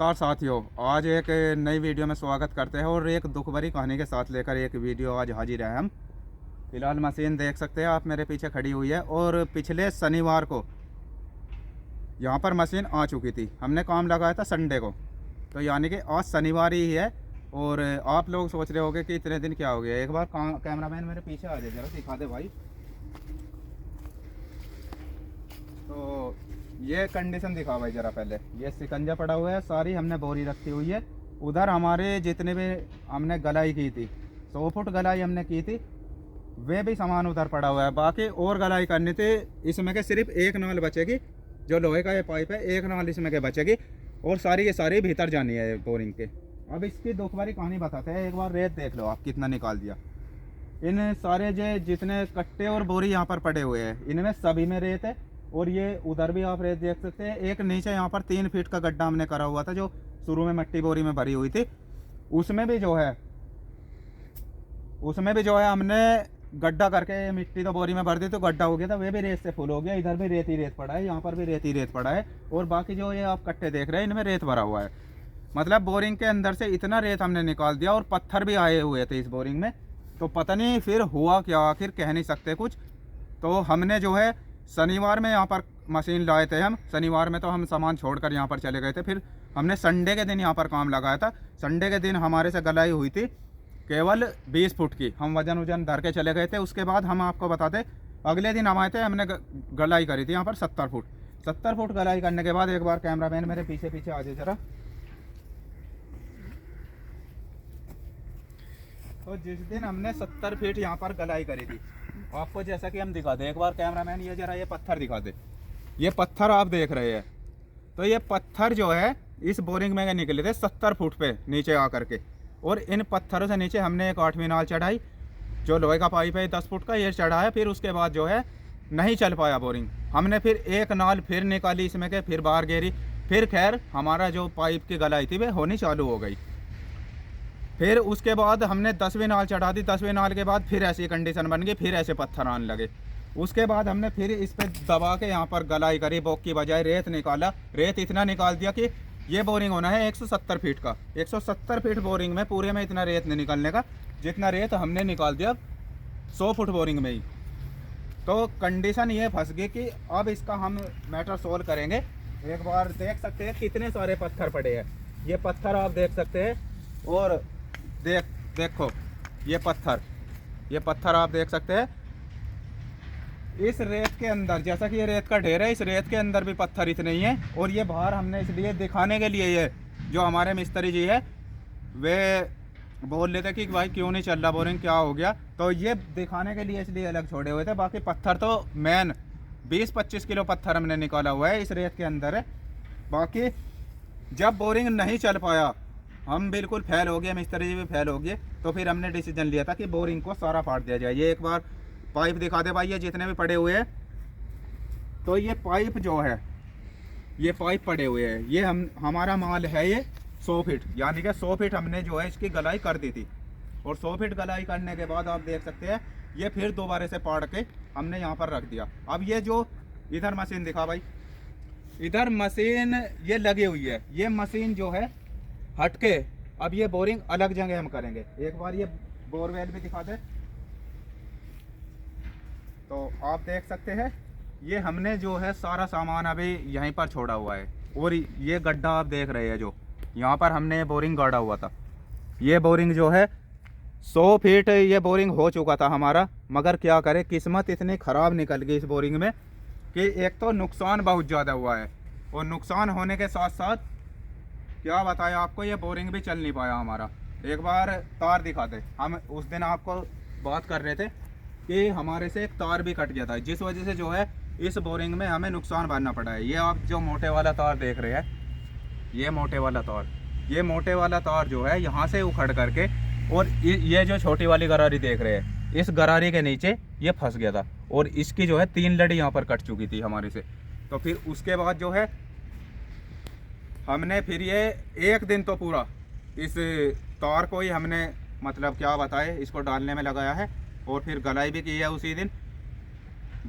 नमस्कार साथियों, आज एक नई वीडियो में स्वागत करते हैं और एक दुख भरी कहानी के साथ लेकर एक वीडियो आज हाजिर है हम। फिलहाल मशीन देख सकते हैं आप मेरे पीछे खड़ी हुई है और पिछले शनिवार को यहाँ पर मशीन आ चुकी थी। हमने काम लगाया था संडे को, तो यानी कि आज शनिवार ही है। और आप लोग सोच रहे होंगे कि इतने दिन क्या हो गया। एक बार कैमरामैन मेरे पीछे आ जाए, जरा दिखा दे भाई। तो ये कंडीशन दिखा भाई जरा पहले। ये सिकंजा पड़ा हुआ है, सारी हमने बोरी रखी हुई है। उधर हमारे जितने भी हमने गलाई की थी, 100 फुट गलाई हमने की थी, वे भी सामान उधर पड़ा हुआ है। बाकी और गलाई करनी थी। इसमें के सिर्फ एक नाल बचेगी, जो लोहे का ये पाइप है, एक नाल इसमें के बचेगी और सारी के सारी भीतर जानी है बोरिंग के। अब इसकी दुख भरी कहानी बताते हैं। एक बार रेत देख लो आप, कितना निकाल दिया। इन सारे जितने कट्टे और बोरी यहाँ पर पड़े हुए हैं, इनमें सभी में रेत है। और ये उधर भी आप रेत देख सकते हैं। एक नीचे यहाँ पर 3 फीट का गड्ढा हमने करा हुआ था, जो शुरू में मट्टी बोरी में भरी हुई थी। उसमें भी जो है हमने गड्ढा करके मिट्टी तो बोरी में भर दी, तो गड्ढा हो गया था, वे भी रेत से फुल हो गया। इधर भी रेत ही रेत पड़ा है, यहाँ पर भी रेत ही रेत पड़ा है। और बाकी जो ये आप कट्टे देख रहे हैं, इनमें रेत भरा हुआ है। मतलब बोरिंग के अंदर से इतना रेत हमने निकाल दिया। और पत्थर भी आए हुए थे इस बोरिंग में। तो पता नहीं फिर हुआ क्या, आखिर कह नहीं सकते कुछ। तो हमने जो है शनिवार में यहाँ पर मशीन लाए थे हम। शनिवार में तो हम सामान छोड़कर यहाँ पर चले गए थे। फिर हमने संडे के दिन यहाँ पर काम लगाया था। संडे के दिन हमारे से गलाई हुई थी केवल 20 फुट की। हम वजन धर के चले गए थे। उसके बाद हम आपको बताते, अगले दिन हम आए थे, हमने गलाई करी थी यहाँ पर 70 फुट। 70 फुट गलाई करने के बाद, एक बार कैमरामैन मेरे पीछे पीछे आ जाए जरा। तो जिस दिन हमने 70 फीट यहाँ पर गलाई करी थी, आपको जैसा कि हम दिखा दे, एक बार कैमरामैन ये जरा ये पत्थर दिखा दे। ये पत्थर आप देख रहे हैं। तो ये पत्थर जो है इस बोरिंग में निकले थे 70 फुट पे नीचे आकर के। और इन पत्थरों से नीचे हमने एक 8वीं नाल चढ़ाई, जो लोहे का पाइप है 10 फुट का, ये चढ़ाया। फिर उसके बाद जो है नहीं चल पाया बोरिंग। हमने फिर एक नाल फिर निकाली इसमें के, फिर बाहर गेरी। फिर खैर हमारा जो पाइप की गलाई थी वह होनी चालू हो गई। फिर उसके बाद हमने 10वीं नाल चढ़ा दी। 10वीं नाल के बाद फिर ऐसी कंडीशन बन गई, फिर ऐसे पत्थर आने लगे। उसके बाद हमने फिर इस पे दबा के यहाँ पर गलाई करी, बोक की बजाय रेत निकाला। रेत इतना निकाल दिया कि ये बोरिंग होना है 170 फीट का। 170 फीट बोरिंग में पूरे में इतना रेत नहीं निकलने का, जितना रेत हमने निकाल दिया 100 फुट बोरिंग में ही। तो कंडीशन ये फंस गई कि अब इसका हम मैटर सोल्व करेंगे। एक बार देख सकते हैं कितने सारे पत्थर पड़े हैं। ये पत्थर आप देख सकते हैं। और देखो ये पत्थर आप देख सकते हैं। इस रेत के अंदर, जैसा कि ये रेत का ढेर है, इस रेत के अंदर भी पत्थर इतने ही हैं। और ये बाहर हमने इसलिए दिखाने के लिए, ये जो हमारे मिस्त्री जी है वे बोल लेते कि भाई क्यों नहीं चल रहा बोरिंग, क्या हो गया। तो ये दिखाने के लिए इसलिए अलग छोड़े हुए थे। बाकी पत्थर तो मेन 20-25 किलो पत्थर हमने निकाला हुआ है, इस रेत के अंदर है। बाकी जब बोरिंग नहीं चल पाया, हम बिल्कुल फेल हो गए, मिस्त्री जी भी फेल हो गए। तो फिर हमने डिसीजन लिया था कि बोरिंग को सारा फाड़ दिया जाए। ये एक बार पाइप दिखा दे भाई, ये जितने भी पड़े हुए हैं। तो ये पाइप जो है, ये पाइप पड़े हुए हैं, ये हमारा माल है ये 100 फीट। यानी कि 100 फीट हमने जो है इसकी गलाई कर दी थी। और 100 फीट गलाई करने के बाद आप देख सकते हैं, ये फिर दोबारा से पाड़ के हमने यहाँ पर रख दिया। अब ये जो इधर मशीन दिखा भाई, इधर मशीन ये लगी हुई है। ये मशीन जो है हटके अब ये बोरिंग अलग जगह हम करेंगे। एक बार ये बोरवेल भी दिखा दे। तो आप देख सकते हैं, ये हमने जो है सारा सामान अभी यहीं पर छोड़ा हुआ है। और ये गड्ढा आप देख रहे हैं, जो यहाँ पर हमने बोरिंग गाड़ा हुआ था। ये बोरिंग जो है 100 फीट ये बोरिंग हो चुका था हमारा। मगर क्या करे, किस्मत इतनी ख़राब निकल गई इस बोरिंग में कि एक तो नुकसान बहुत ज़्यादा हुआ है। और नुकसान होने के साथ साथ क्या बताया आपको, ये बोरिंग भी चल नहीं पाया हमारा। एक बार तार दिखा दे। हम उस दिन आपको बात कर रहे थे कि हमारे से एक तार भी कट गया था, जिस वजह से जो है इस बोरिंग में हमें नुकसान भरना पड़ा है। ये आप जो मोटे वाला तार देख रहे हैं, ये मोटे वाला तार जो है यहाँ से उखड़ करके, और ये जो छोटी वाली गरारी देख रहे हैं, इस गरारी के नीचे ये फंस गया था। और इसकी जो है 3 लड़ी यहाँ पर कट चुकी थी हमारे से। तो फिर उसके बाद जो है हमने फिर ये एक दिन तो पूरा इस तार को ही हमने, मतलब क्या बताए, इसको डालने में लगाया है। और फिर गलाई भी की है उसी दिन।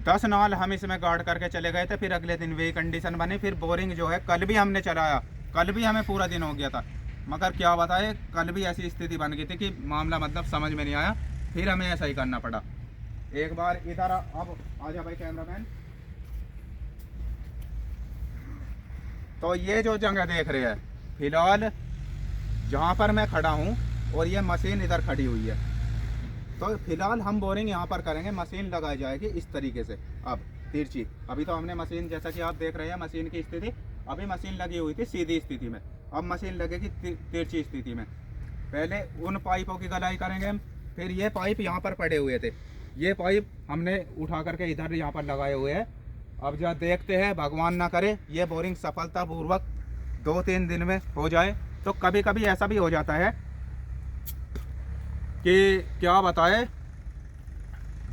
10 नाल हम इसमें गाड़ करके चले गए थे। फिर अगले दिन वही कंडीशन बनी। फिर बोरिंग जो है कल भी हमने चलाया, कल भी हमें पूरा दिन हो गया था, मगर क्या बताए कल भी ऐसी स्थिति बन गई थी कि मामला मतलब समझ में नहीं आया, फिर हमें ऐसा ही करना पड़ा। एक बार इधर अब आ जा भाई कैमरामैन। तो ये जो जगह देख रहे हैं फिलहाल जहाँ पर मैं खड़ा हूँ और ये मशीन इधर खड़ी हुई है, तो फिलहाल हम बोरिंग यहाँ पर करेंगे, मशीन लगाई जाएगी इस तरीके से। अब तिरछी, अभी तो हमने मशीन जैसा कि आप देख रहे हैं मशीन की स्थिति, अभी मशीन लगी हुई थी सीधी स्थिति में, अब मशीन लगेगी तिरछी स्थिति में। पहले उन पाइपों की गलाई करेंगे हम, फिर ये पाइप यहाँ पर पड़े हुए थे, ये पाइप हमने उठा करके इधर यहाँ पर लगाए हुए हैं। अब जब देखते हैं, भगवान ना करे ये बोरिंग सफलतापूर्वक 2-3 दिन में हो जाए। तो कभी कभी ऐसा भी हो जाता है कि क्या बताए,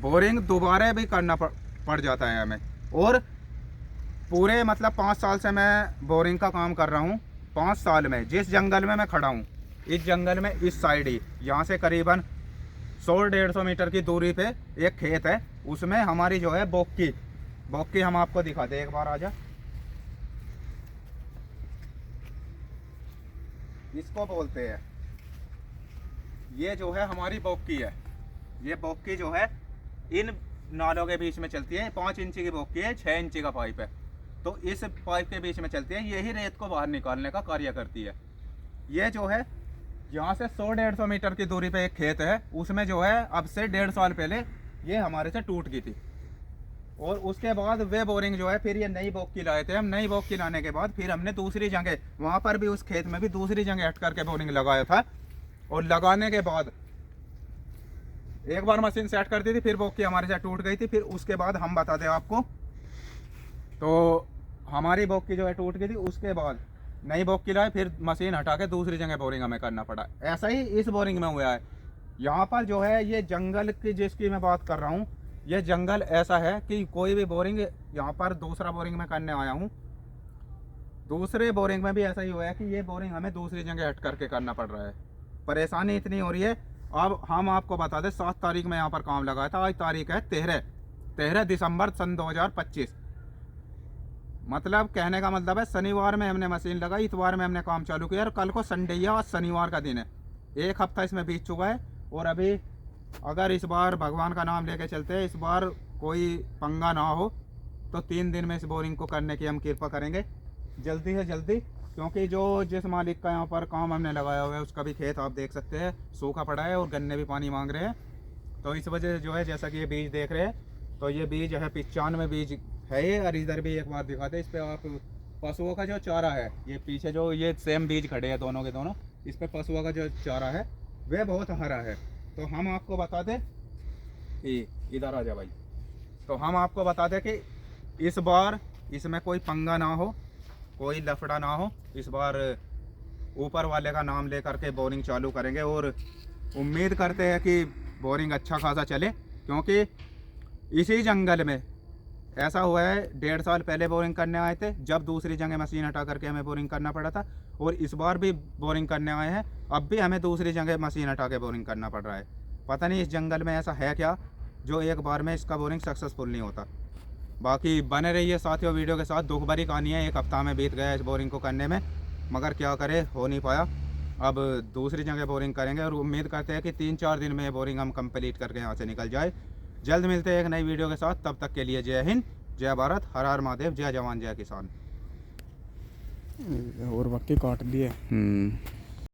बोरिंग दोबारा भी करना पड़ जाता है हमें। और पूरे मतलब 5 साल से मैं बोरिंग का काम कर रहा हूँ। 5 साल में जिस जंगल में मैं खड़ा हूँ, इस जंगल में इस साइड ही, यहाँ से करीबन 100-150 मीटर की दूरी पे एक खेत है, उसमें हमारी जो है बोक्की हम आपको दिखा दे, एक बार आजा। इसको बोलते हैं, ये जो है हमारी बोक्की है। ये बोक्की जो है इन नालों के बीच में चलती है, 5 इंची की बोक्की है, 6 इंची का पाइप है, तो इस पाइप के बीच में चलती है, यही रेत को बाहर निकालने का कार्य करती है। ये जो है यहाँ से 100-150 मीटर की दूरी पे एक खेत है, उसमें जो है अब से 1.5 साल पहले ये हमारे से टूट गई थी। और उसके बाद वे बोरिंग जो है फिर ये नई बोक्की लाए थे हम। नई बोक्की लाने के बाद फिर हमने दूसरी जगह, वहाँ पर भी उस खेत में भी दूसरी जगह हट करके बोरिंग लगाया था। और लगाने के बाद एक बार मशीन सेट कर दी थी, फिर बोक्की हमारे से टूट गई थी। फिर उसके बाद हम बता दें आपको, तो हमारी बोक्की जो है टूट गई थी, उसके बाद नई बोक्की लाए, फिर मशीन हटा के दूसरी जगह बोरिंग हमें करना पड़ा। ऐसा ही इस बोरिंग में हुआ है। यहाँ पर जो है ये जंगल की जिसकी मैं बात कर रहा हूँ, ये जंगल ऐसा है कि कोई भी बोरिंग, यहाँ पर दूसरा बोरिंग में करने आया हूँ, दूसरे बोरिंग में भी ऐसा ही हुआ है कि ये बोरिंग हमें दूसरी जगह हट करके करना पड़ रहा है। परेशानी इतनी हो रही है। अब हम आपको बता दें, 7 तारीख में यहाँ पर काम लगाया था, आज तारीख है 13 दिसंबर सन 2025। मतलब कहने का मतलब है शनिवार में हमने मशीन लगाई, इतवार में हमने काम चालू किया और कल को संडे या शनिवार का दिन है। 1 हफ्ता इसमें बीत चुका है। और अभी अगर इस बार भगवान का नाम लेके चलते हैं, इस बार कोई पंगा ना हो, तो 3 दिन में इस बोरिंग को करने की हम कृपा करेंगे जल्दी से जल्दी। क्योंकि जो जिस मालिक का यहाँ पर काम हमने लगाया हुआ है, उसका भी खेत आप देख सकते हैं सूखा पड़ा है और गन्ने भी पानी मांग रहे हैं। तो इस वजह से जो है, जैसा कि ये बीज देख रहे हैं, तो ये बीज है 95 बीज है ये। और इधर भी एक बार दिखाते हैं, इस पर आप पशुओं का जो चारा है, ये पीछे जो ये सेम बीज खड़े हैं दोनों के दोनों, इस पर पशुओं का जो चारा है वह बहुत हरा है। तो हम आपको बता दें कि इधर आ जा भाई, तो हम आपको बता दें कि इस बार इसमें कोई पंगा ना हो, कोई लफड़ा ना हो। इस बार ऊपर वाले का नाम ले करके बोरिंग चालू करेंगे और उम्मीद करते हैं कि बोरिंग अच्छा खासा चले। क्योंकि इसी जंगल में ऐसा हुआ है, 1.5 साल पहले बोरिंग करने आए थे, जब दूसरी जगह मशीन हटा करके हमें बोरिंग करना पड़ा था। और इस बार भी बोरिंग करने आए हैं, अब भी हमें दूसरी जगह मशीन हटा के बोरिंग करना पड़ रहा है। पता नहीं इस जंगल में ऐसा है क्या जो एक बार में इसका बोरिंग सक्सेसफुल नहीं होता। बाकी बने रहिए साथियों वीडियो के साथ। दुख भरी कहानी है, 1 हफ्ता में बीत गया इस बोरिंग को करने में, मगर क्या करे, हो नहीं पाया। अब दूसरी जगह बोरिंग करेंगे और उम्मीद करते हैं कि 3-4 दिन में बोरिंग हम कंप्लीट करके यहाँ से निकल जाए। जल्द मिलते हैं एक नई वीडियो के साथ, तब तक के लिए जय हिंद, जय भारत, हर हर महादेव, जय जवान जय किसान। और बाकी काट दिए।